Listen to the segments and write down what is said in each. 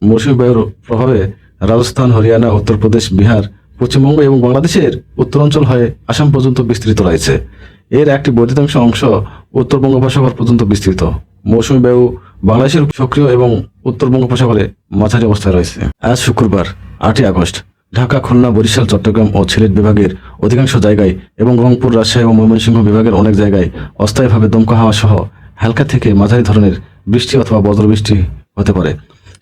মৌসুমী বায়ুর প্রভাবে রাজস্থান, হরিয়ানা, উত্তরপ্রদেশ, বিহার, পশ্চিমবঙ্গ এবং বাংলাদেশের উত্তরাঞ্চল হয়ে আসাম পর্যন্ত বিস্তৃত রয়েছে। এর একটি বর্ধিতাংশ অংশ উত্তর বঙ্গোপসাগর পর্যন্ত বিস্তৃত। মৌসুমী বায়ু বাংলাদেশের সক্রিয় এবং উত্তর বঙ্গোপসাগরে মাঝারি অবস্থায় রয়েছে। আজ শুক্রবার 8ই আগস্ট ঢাকা, খুলনা, বরিশাল, চট্টগ্রাম ও সিলেট বিভাগের অধিকাংশ জায়গায় এবং রংপুর, রাজশাহী ও ময়মনসিংহ বিভাগের অনেক জায়গায় অস্থায়ীভাবে দমকা হাওয়া সহ হালকা থেকে মাঝারি ধরনের বৃষ্টি অথবা বজ্রবৃষ্টি হতে পারে।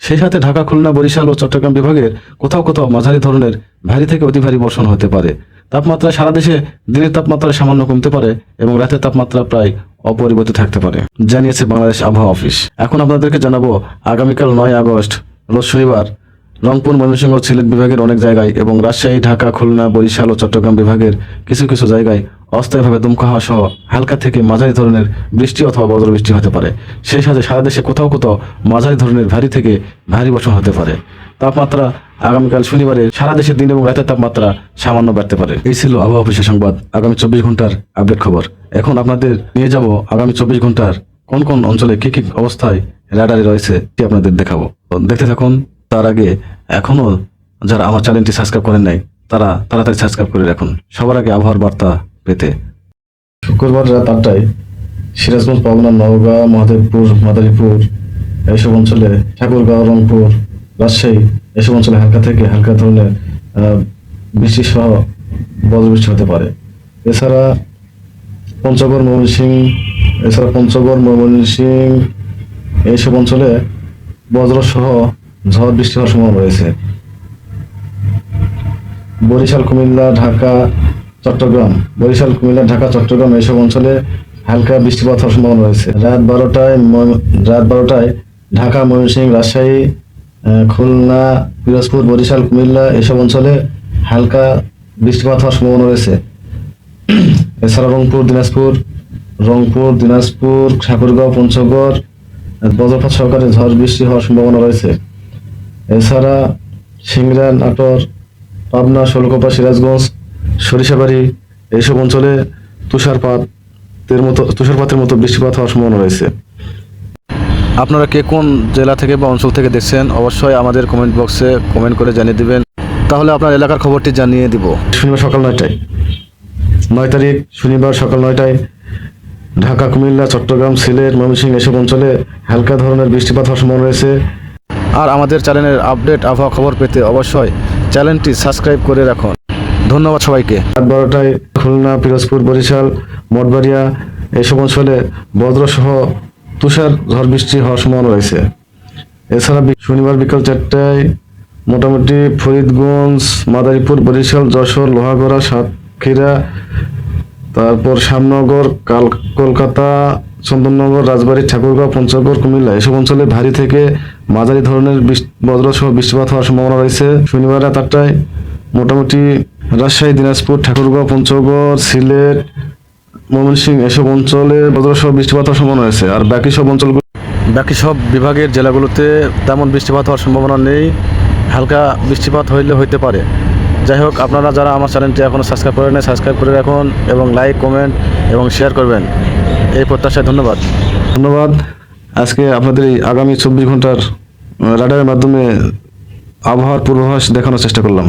সেই সাথে ঢাকা, খুলনা, বরিশাল ও চট্টগ্রাম বিভাগের কোথাও কোথাও মাঝারি ধরনের ভারী থেকে অতি ভারী বর্ষণ হতে পারে। তাপমাত্রা সারা দেশে দিনের তাপমাত্রা সামান্য কমতে পারে এবং রাতের তাপমাত্রা প্রায় অপরিবর্তিত থাকতে পারে, জানিয়েছে বাংলাদেশ আবহাওয়া অফিস। এখন আপনাদেরকে জানাবো আগামীকাল 9 আগস্ট রোজ শনিবার রংপুর, ময়মনসিংহ, সিলেট বিভাগের অনেক জায়গায় এবং রাজশাহী, ঢাকা, খুলনা, বরিশাল ও চট্টগ্রাম বিভাগের কিছু কিছু জায়গায় অস্থায়ীভাবে দমকা হাওয়া সহ হালকা থেকে মাঝারি ধরনের বৃষ্টি অথবা বজ্রবৃষ্টি হতে পারে। সেই সাথে সারা দেশে কোথাও কোথাও মাঝারি ধরনের ভারী থেকে ভারী বর্ষণ হতে পারে। তাপমাত্রা আগামীকাল শনিবারে সারা দেশের দিন এবং রাতের তাপমাত্রা সামান্য বাড়তে পারে। এই ছিল আবহাওয়া অফিসের সংবাদ, আগামী 24 ঘন্টার আপডেট খবর। এখন আপনাদের নিয়ে যাব আগামী 24 ঘন্টার কোন কোন অঞ্চলে কি কি অবস্থায় রাডারে রয়েছে এটি আপনাদের দেখাবো। তো দেখতে থাকুন। তার আগে এখনো যারা আমার চ্যানেলটি সাবস্ক্রাইব করেন নাই তারা তাড়াতাড়ি সাবস্ক্রাইব করে রাখুন সবার আগে আবহাওয়ার বার্তা পেতে। শুক্রবার রাত 8টায় সিরাজগঞ্জ, পাবনা, নওগাঁ, মহাদেবপুর, মাদারীপুর এইসব অঞ্চলে, ঠাকুরগাঁও, রংপুর, রাজশাহী এসব অঞ্চলে হালকা থেকে হালকা ধরনের বৃষ্টি সহ বজ্রবৃষ্টি হতে পারে। এছাড়া পঞ্চগড়, ময়মনসিংহ এইসব অঞ্চলে বজ্র সহ ঝড় বৃষ্টি হওয়ার সম্ভাবনা রয়েছে। বরিশাল, কুমিল্লা, ঢাকা, চট্টগ্রাম এইসব অঞ্চলে হালকা বৃষ্টিপাত হওয়ার সম্ভাবনা রয়েছে। রাত 12টায় ঢাকা, ময়মনসিংহ, রাজশাহী, খুলনা, পিরোজপুর, বরিশাল, কুমিল্লা এসব অঞ্চলে হালকা বৃষ্টিপাত হওয়ার সম্ভাবনা রয়েছে। এছাড়া রংপুর, দিনাজপুর, ঠাকুরগাঁও, পঞ্চগড় বজ্রপাত সহকারে ঝড় বৃষ্টি হওয়ার সম্ভাবনা রয়েছে। এছাড়া সিংড়া, নাটোর, পাবনা, শোলকোপা, সিরাজগঞ্জ, সরিষাবাড়ি এইসব অঞ্চলে তুষারপাতের মতো বৃষ্টিপাত হওয়ার সম্ভাবনা রয়েছে। আপনারা কে কোন জেলা থেকে বা অঞ্চল থেকে দেখছেন অবশ্যই আমাদের কমেন্ট বক্সে কমেন্ট করে জানিয়ে দিবেন, তাহলে আপনার এলাকার খবরটি জানিয়ে দিব। শনিবার সকাল 9টায়, 9 তারিখ শনিবার সকাল 9টায় ঢাকা, কুমিল্লা, চট্টগ্রাম, সিলেট, ময়মনসিংহ এসব অঞ্চলে হালকা ধরনের বৃষ্টিপাত হওয়ার সম্ভাবনা রয়েছে। আর আমাদের চ্যানেলের আপডেট আবহাওয়া খবর পেতে অবশ্যই চ্যানেলটি সাবস্ক্রাইব করে রাখুন। ধন্যবাদ সবাইকে। রাত 12টায় খুলনা, পিরোজপুর, বরিশাল, মঠবাড়িয়া এইসব অঞ্চলে বজ্রসহ তুষার ঝড় বৃষ্টি হওয়ার সম্ভাবনা রয়েছে। এছাড়া শনিবার বিকাল 4টায় মোটামুটি ফরিদগঞ্জ, মাদারীপুর, বরিশাল, যশোর, লোহাগড়া, সাতক্ষীরা, তারপর শ্যামনগর, কলকাতা, চন্দননগর, রাজবাড়ী, ঠাকুরগাঁও, পঞ্চগড়, কুমিল্লা এসব অঞ্চলে ভারী থেকে মাঝারি ধরনের বজ্রসহ বৃষ্টিপাত হওয়ার সম্ভাবনা রয়েছে। শনিবার রাত 8টায় মোটামুটি রাজশাহী, দিনাজপুর, ঠাকুরগাঁও, পঞ্চগড়, সিলেট, ময়মনসিংহ এসব অঞ্চলে বজ্রসহ বৃষ্টিপাত হওয়ার সম্ভাবনা রয়েছে। আর বাকি সব বিভাগের জেলাগুলোতে তেমন বৃষ্টিপাত হওয়ার সম্ভাবনা নেই, হালকা বৃষ্টিপাত হইতে পারে। যাই হোক, আপনারা যারা আমার চ্যানেলটি এখনও সাবস্ক্রাইব করেন নাই সাবস্ক্রাইব করে রাখুন এবং লাইক, কমেন্ট এবং শেয়ার করবেন এই প্রত্যাশায়। ধন্যবাদ। আজকে আপনাদের এই আগামী 24 ঘন্টার রাডারের মাধ্যমে আবহাওয়ার পূর্বাভাস দেখানোর চেষ্টা করলাম।